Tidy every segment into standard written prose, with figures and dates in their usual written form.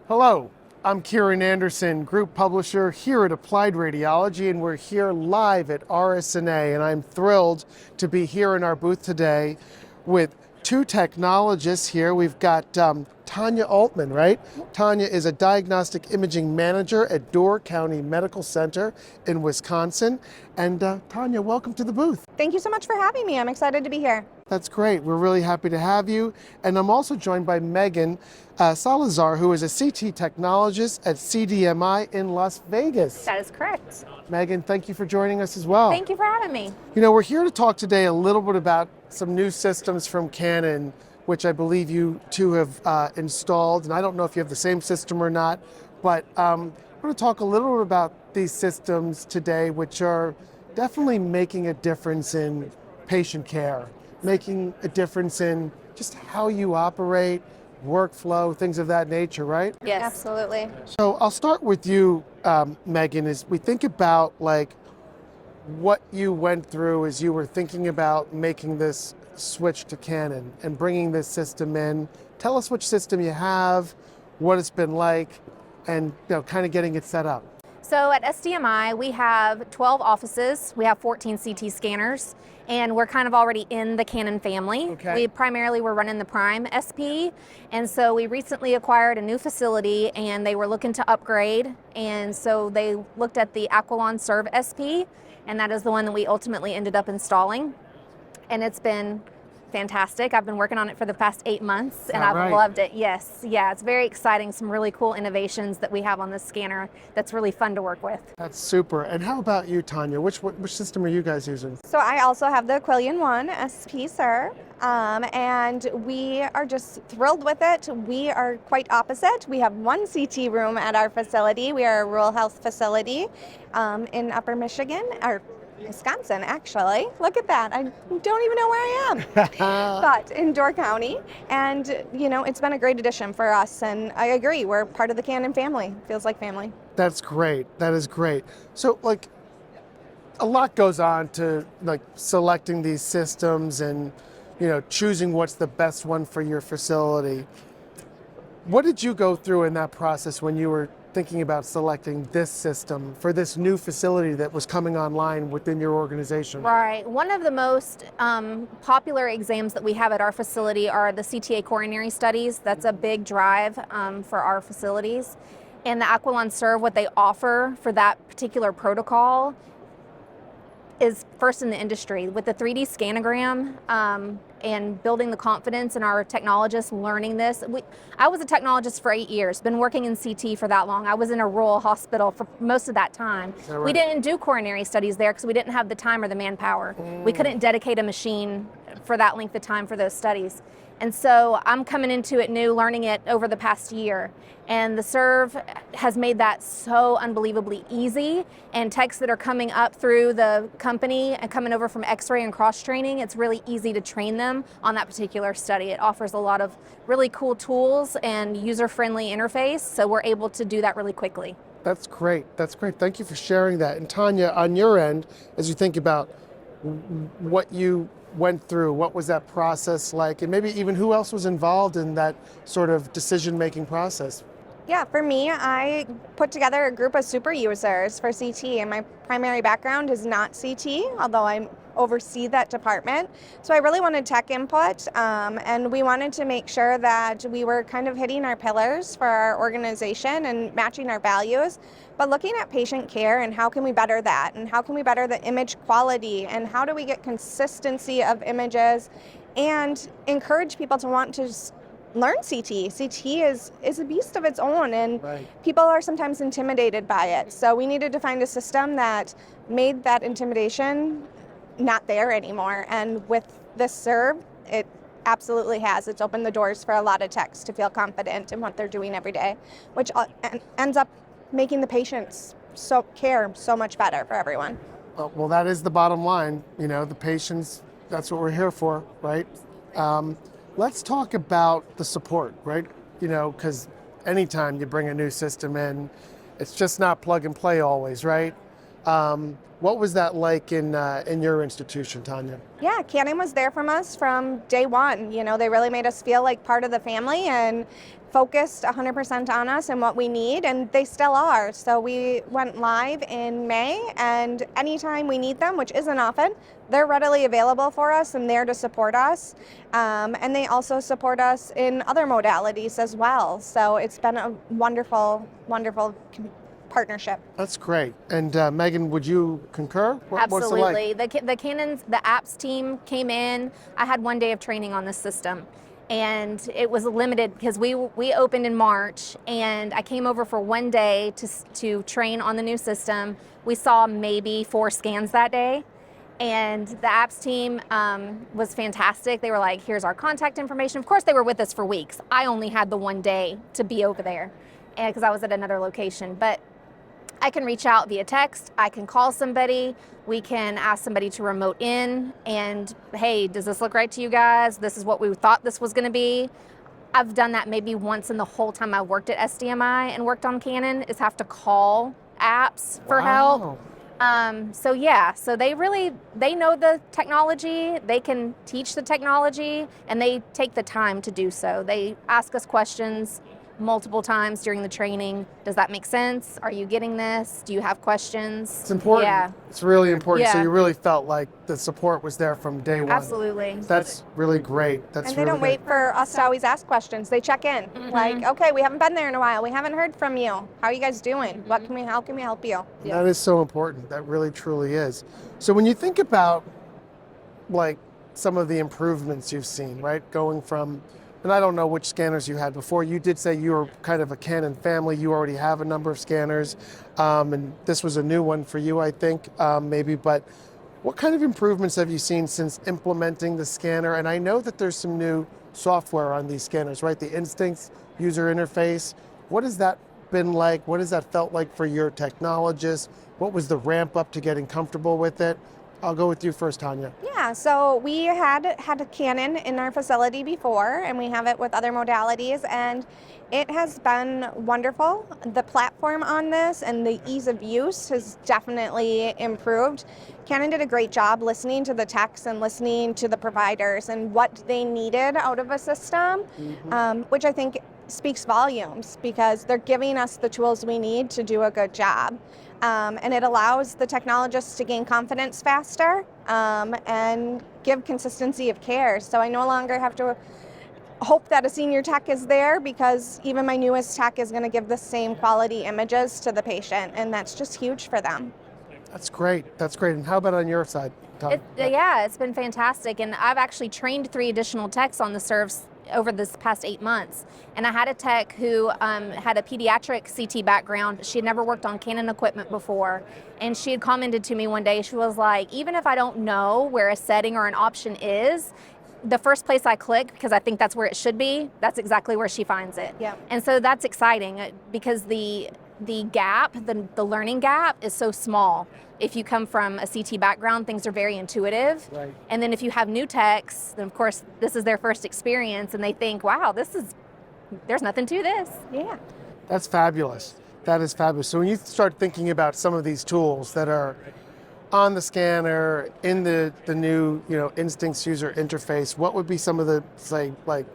Hello, I'm Kieran Anderson, Group Publisher here at Applied Radiology, and we're here live at RSNA, and I'm thrilled to be here in our booth today with two technologists here. We've got Tonya Altman, right? Tonya is a diagnostic imaging manager at Door County Medical Center in Wisconsin. And Tonya, welcome to the booth. Thank you so much for having me. I'm excited to be here. That's great. We're really happy to have you. And I'm also joined by Megan Salazar, who is a CT technologist at CDMI in Las Vegas. That is correct. Megan, thank you for joining us as well. Thank you for having me. You know, we're here to talk today a little bit about some new systems from Canon, which I believe you two have installed. And I don't know if you have the same system or not, but we're going to talk a little bit about these systems today, which are definitely making a difference in patient care, making a difference in just how you operate, workflow, things of that nature, right? Yes, absolutely. So I'll start with you, Megan, as we think about like what you went through as you were thinking about making this switch to Canon and bringing this system in. Tell us which system you have, what it's been like, and kind of getting it set up. So at SDMI, we have 12 offices. We have 14 CT scanners, and we're kind of already in the Canon family. Okay. We primarily were running the Prime SP, and so we recently acquired a new facility, and they were looking to upgrade, and so they looked at the Aquilion Serve SP, and that is the one that we ultimately ended up installing, and it's been fantastic. I've been working on it for the past 8 months, and I've loved it. Yes, yeah, it's very exciting. Some really cool innovations that we have on this scanner that's really fun to work with. That's super. And how about you, Tonya? Which system are you guys using? So I also have the Aquilion 1 SP, sir, and we are just thrilled with it. We are quite opposite. We have one CT room at our facility. We are a rural health facility in Upper Michigan, or Wisconsin, actually. Look at that. I don't even know where I am. But in Door County. And, it's been a great addition for us. And I agree. We're part of the Canon family. Feels like family. That's great. That is great. So, a lot goes on to, selecting these systems and, choosing what's the best one for your facility. What did you go through in that process when you were thinking about selecting this system for this new facility that was coming online within your organization? Right. One of the most popular exams that we have at our facility are the CTA coronary studies. That's a big drive for our facilities. And the Aquilion Serve, what they offer for that particular protocol is first in the industry with the 3D scanogram and building the confidence in our technologists learning this. I was a technologist for 8 years, been working in CT for that long. I was in a rural hospital for most of that time. Is that right? We didn't do coronary studies there because we didn't have the time or the manpower. We couldn't dedicate a machine for that length of time for those studies. And so I'm coming into it new, learning it over the past year. And the Serve has made that so unbelievably easy. And techs that are coming up through the company and coming over from X-ray and cross-training, it's really easy to train them on that particular study. It offers a lot of really cool tools and user-friendly interface, so we're able to do that really quickly. That's great. That's great. Thank you for sharing that. And Tonya, on your end, as you think about what you went through, what was that process like, and maybe even who else was involved in that sort of decision-making process? Yeah, for me, I put together a group of super users for CT, and my primary background is not CT, although I oversee that department. So I really wanted tech input, and we wanted to make sure that we were kind of hitting our pillars for our organization and matching our values, but looking at patient care and how can we better that, and how can we better the image quality, and how do we get consistency of images, and encourage people to want to learn CT. CT is a beast of its own, and people are sometimes intimidated by it. So we needed to find a system that made that intimidation not there anymore. And with this Serve, it absolutely has. It's opened the doors for a lot of techs to feel confident in what they're doing every day, which ends up making the patients care so much better for everyone. Well, that is the bottom line. The patients, that's what we're here for, right? Let's talk about the support, right? Because anytime you bring a new system in, it's just not plug and play always, right? What was that like in your institution, Tonya? Yeah, Canon was there from us from day one. You know, they really made us feel like part of the family and focused 100% on us and what we need, and they still are. So we went live in May, and anytime we need them, which isn't often, they're readily available for us and there to support us. And they also support us in other modalities as well. So it's been a wonderful, wonderful partnership. That's great. And Megan, would you concur? What's it like? Absolutely. The Canon's, the apps team came in. I had 1 day of training on this system, and it was limited because we opened in March, and I came over for 1 day to train on the new system. We saw maybe 4 scans that day, and the apps team was fantastic. They were like, here's our contact information. Of course, they were with us for weeks. I only had the 1 day to be over there because I was at another location. But I can reach out via text, I can call somebody, we can ask somebody to remote in and, hey, does this look right to you guys? This is what we thought this was gonna be. I've done that maybe once in the whole time I worked at SDMI and worked on Canon, is have to call apps for help. So yeah, so they know the technology, they can teach the technology, and they take the time to do so. They ask us questions multiple times during the training. Does that make sense? Are you getting this? Do you have questions? It's important. Yeah. It's really important. So Yeah. you really felt like the support was there from day one. Absolutely. That's really great. That's And they really don't great. wait for us to always ask questions. They check in. Like, okay, we haven't been there in a while. We haven't heard from you. How are you guys doing? How can we help you? Yeah. That is so important. That really truly is. So when you think about like some of the improvements you've seen, right? Going from, and I don't know which scanners you had before. You did say you were kind of a Canon family. You already have a number of scanners, and this was a new one for you, I think, maybe. But what kind of improvements have you seen since implementing the scanner? And I know that there's some new software on these scanners, right? The INSTINX user interface. What has that been like? What has that felt like for your technologists? What was the ramp up to getting comfortable with it? I'll go with you first, Tonya. Yeah, so we had a Canon in our facility before, and we have it with other modalities, and it has been wonderful. The platform on this and the ease of use has definitely improved. Canon did a great job listening to the techs and listening to the providers and what they needed out of a system, which I think speaks volumes because they're giving us the tools we need to do a good job. And it allows the technologists to gain confidence faster and give consistency of care. So I no longer have to hope that a senior tech is there because even my newest tech is going to give the same quality images to the patient, and that's just huge for them. That's great. That's great. And how about on your side, Tonya? Yeah, it's been fantastic. And I've actually trained 3 additional techs on the serves over this past 8 months. And I had a tech who had a pediatric CT background. She had never worked on Canon equipment before. And she had commented to me one day, she was like, even if I don't know where a setting or an option is, the first place I click, because I think that's where it should be, that's exactly where she finds it. Yeah. And so that's exciting because the gap, the learning gap is so small. If you come from a CT background, things are very intuitive. Right. And then if you have new techs, then of course this is their first experience and they think, wow, there's nothing to this. Yeah. That's fabulous. That is fabulous. So when you start thinking about some of these tools that are on the scanner, in the new, INSTINX user interface, what would be some of the, say, like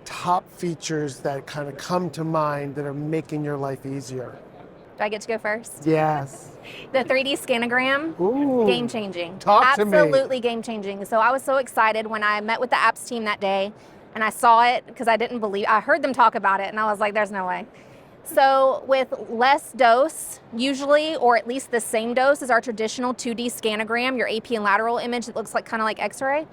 top features that kind of come to mind that are making your life easier? Do I get to go first? Yes. The 3D scanogram, Ooh. game changing. Talk to me. Absolutely game changing. So I was so excited when I met with the apps team that day and I saw it because I heard them talk about it and I was like, there's no way. So with less dose, usually, or at least the same dose as our traditional 2D scanogram, your AP and lateral image that looks kind of like X-ray,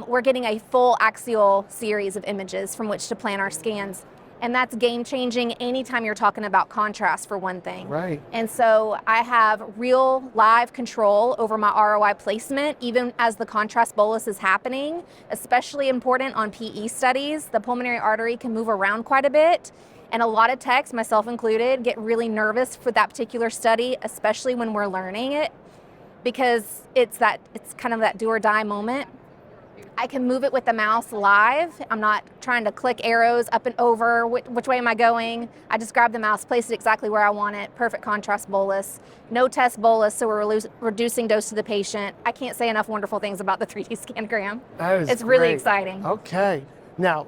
we're getting a full axial series of images from which to plan our scans. And that's game changing anytime you're talking about contrast, for one thing. Right. And so I have real live control over my ROI placement, even as the contrast bolus is happening, especially important on PE studies. The pulmonary artery can move around quite a bit. And a lot of techs, myself included, get really nervous for that particular study, especially when we're learning it, because it's kind of that do or die moment. I can move it with the mouse live. I'm not trying to click arrows up and over. Which way am I going? I just grab the mouse, place it exactly where I want it. Perfect contrast bolus. No test bolus, so we're reducing dose to the patient. I can't say enough wonderful things about the 3D scanogram. That is It's really great. exciting. Okay. Now,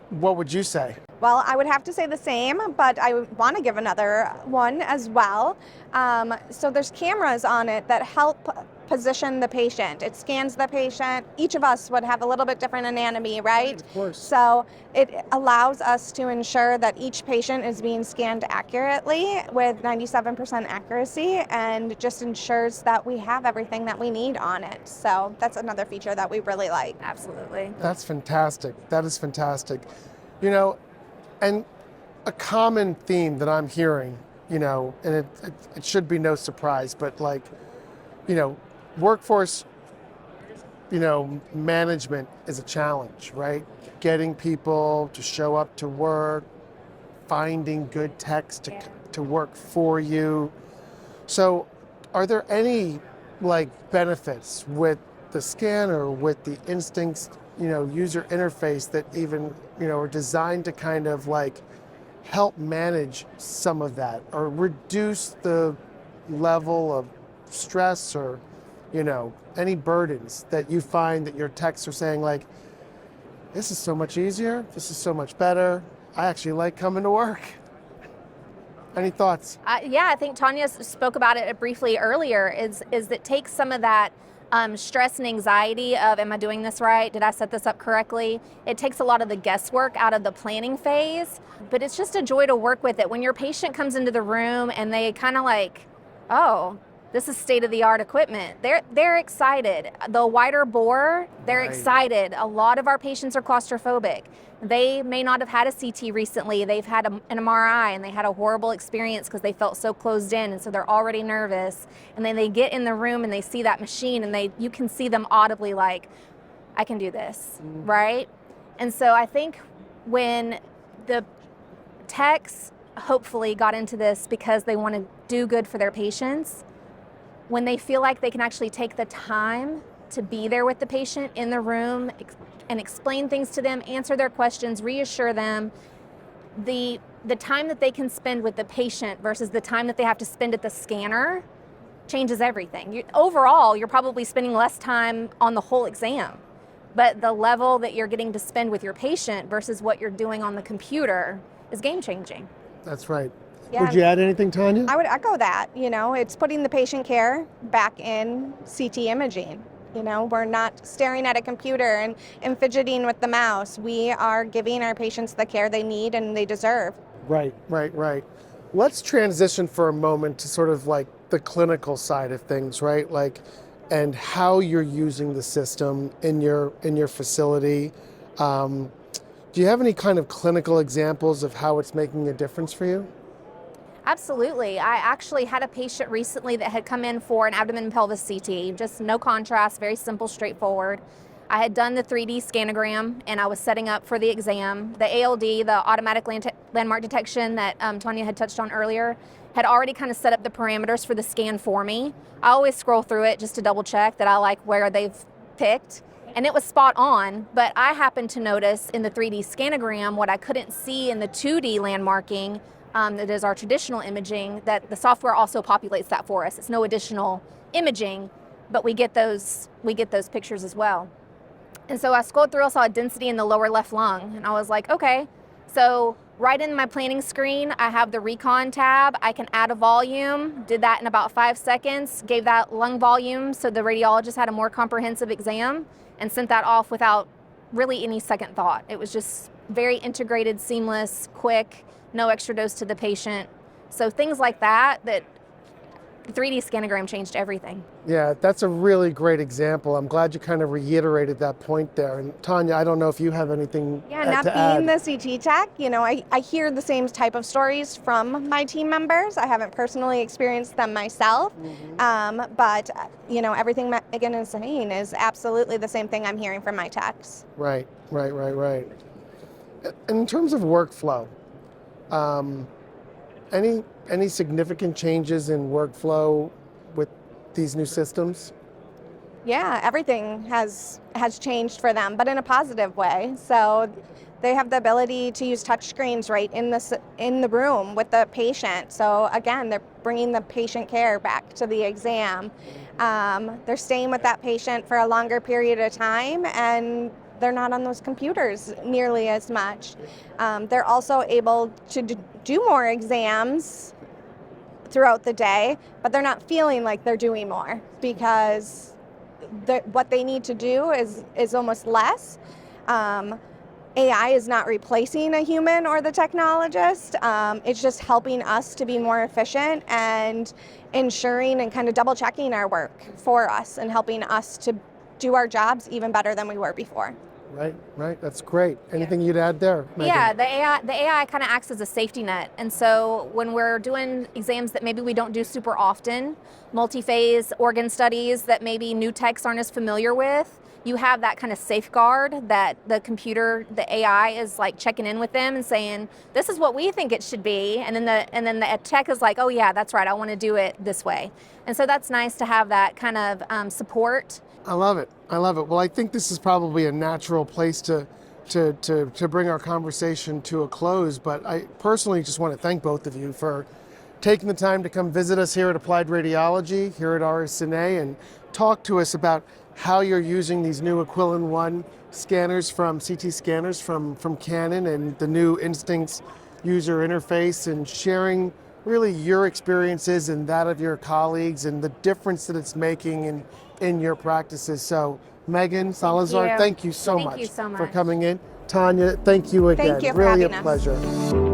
what would you say? Well, I would have to say the same, but I want to give another one as well. So there's cameras on it that help position the patient. It scans the patient. Each of us would have a little bit different anatomy, right? Of course. So it allows us to ensure that each patient is being scanned accurately with 97% accuracy, and just ensures that we have everything that we need on it. So that's another feature that we really like. Absolutely. That's fantastic. That is fantastic. You know, and a common theme that I'm hearing, you know, and it should be no surprise, but like, you know, workforce, you know, management is a challenge, right? Getting people to show up to work, finding good techs to work for you. So are there any like benefits with the scanner, with the INSTINX, you know, user interface that even, you know, are designed to kind of like help manage some of that or reduce the level of stress or, you know, any burdens that you find that your techs are saying like, this is so much easier, this is so much better, I actually like coming to work? Any thoughts? Yeah, I think Tonya spoke about it briefly earlier, is that takes some of that stress and anxiety of, am I doing this right? Did I set this up correctly? It takes a lot of the guesswork out of the planning phase, but it's just a joy to work with it. When your patient comes into the room and they kind of like, oh, this is state-of-the-art equipment. They're excited. The wider bore, they're Right. excited. A lot of our patients are claustrophobic. They may not have had a CT recently. They've had an MRI and they had a horrible experience because they felt so closed in, and so they're already nervous. And then they get in the room and they see that machine, and you can see them audibly like, I can do this, right? And so I think when the techs hopefully got into this because they want to do good for their patients, when they feel like they can actually take the time to be there with the patient in the room and explain things to them, answer their questions, reassure them, the time that they can spend with the patient versus the time that they have to spend at the scanner changes everything. Overall, you're probably spending less time on the whole exam, but the level that you're getting to spend with your patient versus what you're doing on the computer is game changing. That's right. Yeah. Would you add anything, Tonya? I would echo that. You know, it's putting the patient care back in CT imaging. You know, we're not staring at a computer and fidgeting with the mouse. We are giving our patients the care they need and they deserve. Right. Let's transition for a moment to sort of like the clinical side of things, right? Like, and how you're using the system in your facility. Do you have any kind of clinical examples of how it's making a difference for you? Absolutely. I actually had a patient recently that had come in for an abdomen and pelvis CT, just no contrast, very simple, straightforward. I had done the 3D scanogram and I was setting up for the exam. The ALD, the automatic landmark detection that Tonya had touched on earlier, had already kind of set up the parameters for the scan for me. I always scroll through it just to double check that I like where they've picked. And it was spot on, but I happened to notice in the 3D scanogram what I couldn't see in the 2D landmarking, that is our traditional imaging, that the software also populates that for us. It's no additional imaging, but we get those pictures as well. And so I scrolled through, I saw a density in the lower left lung, and I was like, okay, so right in my planning screen, I have the recon tab. I can add a volume, did that in about 5 seconds, gave that lung volume so the radiologist had a more comprehensive exam, and sent that off without really any second thought. It was just very integrated, seamless, quick, no extra dose to the patient. So things like that the 3D scanogram changed everything. Yeah, that's a really great example. I'm glad you kind of reiterated that point there. And Tonya, I don't know if you have anything Yeah, to not add. being the CT tech, you know, I hear the same type of stories from my team members. I haven't personally experienced them myself, but, you know, everything Megan is saying is absolutely the same thing I'm hearing from my techs. Right. In terms of workflow, any significant changes in workflow with these new systems? Yeah, everything has changed for them, but in a positive way. So they have the ability to use touch screens right in the room with the patient. So again, they're bringing the patient care back to the exam. They're staying with that patient for a longer period of time, and they're not on those computers nearly as much. They're also able to do more exams throughout the day, but they're not feeling like they're doing more because what they need to do is almost less. AI is not replacing a human or the technologist. It's just helping us to be more efficient and ensuring and kind of double checking our work for us and helping us to do our jobs even better than we were before. Right. That's great. Anything you'd add there, Megan? Yeah, the AI kind of acts as a safety net. And so when we're doing exams that maybe we don't do super often, multi-phase organ studies that maybe new techs aren't as familiar with, you have that kind of safeguard that the AI is like checking in with them and saying, this is what we think it should be. And then the tech is like, oh yeah, that's right, I want to do it this way. And so that's nice to have that kind of support. I love it. Well, I think this is probably a natural place to bring our conversation to a close, but I personally just want to thank both of you for taking the time to come visit us here at Applied Radiology, here at RSNA, and talk to us about how you're using these new Aquilion 1 scanners CT scanners from Canon and the new INSTINX user interface, and sharing really your experiences and that of your colleagues and the difference that it's making in your practices. So Megan, Salazar, thank you so much for coming in. Tonya, thank you again. Thank you for really having a us. pleasure.